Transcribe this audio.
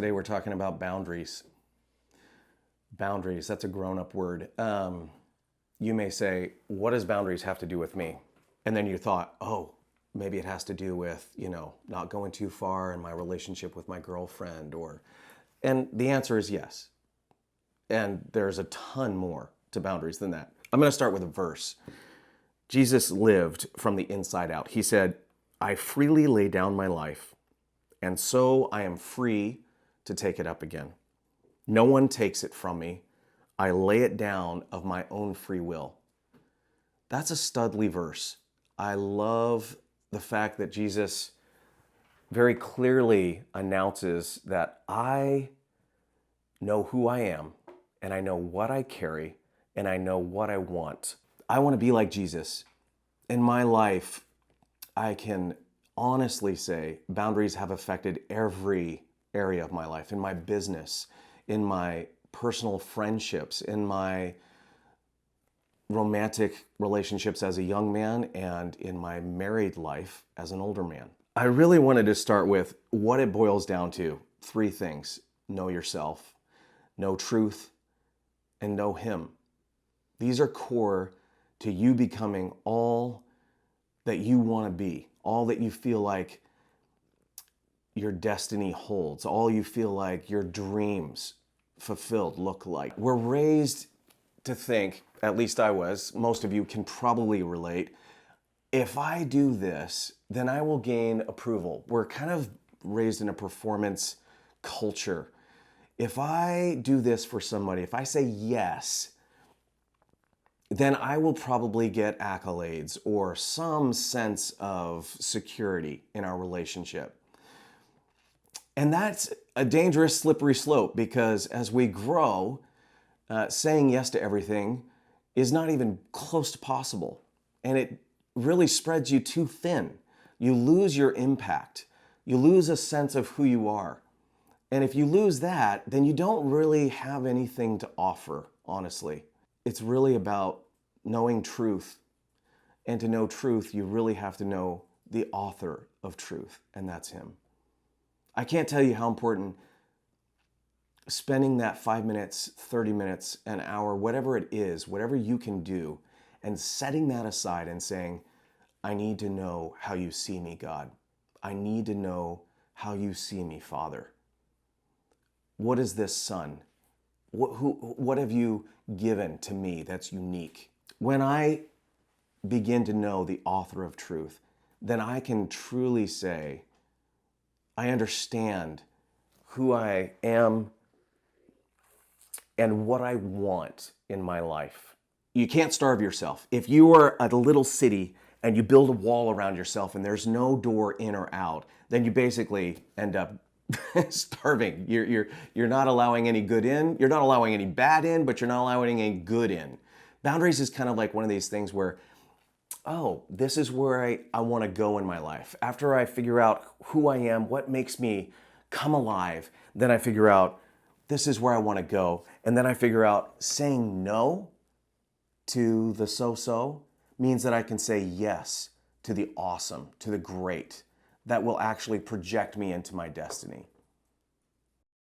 Today we're talking about boundaries. Boundaries, that's a grown-up word. You may say, what does boundaries have to do with me? And then you thought, oh, maybe it has to do with, not going too far in my relationship with my girlfriend and the answer is yes. And there's a ton more to boundaries than that. I'm going to start with a verse. Jesus lived from the inside out. He said, I freely lay down my life, and so I am free to take it up again. No one takes it from me. I lay it down of my own free will. That's a studly verse. I love the fact that Jesus very clearly announces that I know who I am, and I know what I carry, and I know what I want. I want to be like Jesus. In my life, I can honestly say boundaries have affected every area of my life, in my business, in my personal friendships, in my romantic relationships as a young man, and in my married life as an older man. I really wanted to start with what it boils down to. 3 things. Know yourself, know truth, and know Him. These are core to you becoming all that you want to be, all that you feel like your destiny holds, all you feel like your dreams fulfilled look like. We're raised to think, at least I was, most of you can probably relate, if I do this, then I will gain approval. We're kind of raised in a performance culture. If I do this for somebody, if I say yes, then I will probably get accolades or some sense of security in our relationship. And that's a dangerous, slippery slope, because as we grow, saying yes to everything is not even close to possible. And it really spreads you too thin. You lose your impact. You lose a sense of who you are. And if you lose that, then you don't really have anything to offer, honestly. It's really about knowing truth. And to know truth, you really have to know the author of truth, and that's Him. I can't tell you how important spending that 5 minutes, 30 minutes, an hour, whatever it is, whatever you can do, and setting that aside and saying, I need to know how you see me, God. I need to know how you see me, Father. What is this son? What have you given to me that's unique? When I begin to know the author of truth, then I can truly say, I understand who I am and what I want in my life. You can't starve yourself. If you are at a little city and you build a wall around yourself and there's no door in or out, then you basically end up starving. You're not allowing any good in. You're not allowing any bad in, but you're not allowing any good in. Boundaries is kind of like one of these things where, oh, this is where I want to go in my life. After I figure out who I am, what makes me come alive, then I figure out this is where I want to go. And then I figure out saying no to the so-so means that I can say yes to the awesome, to the great, that will actually project me into my destiny.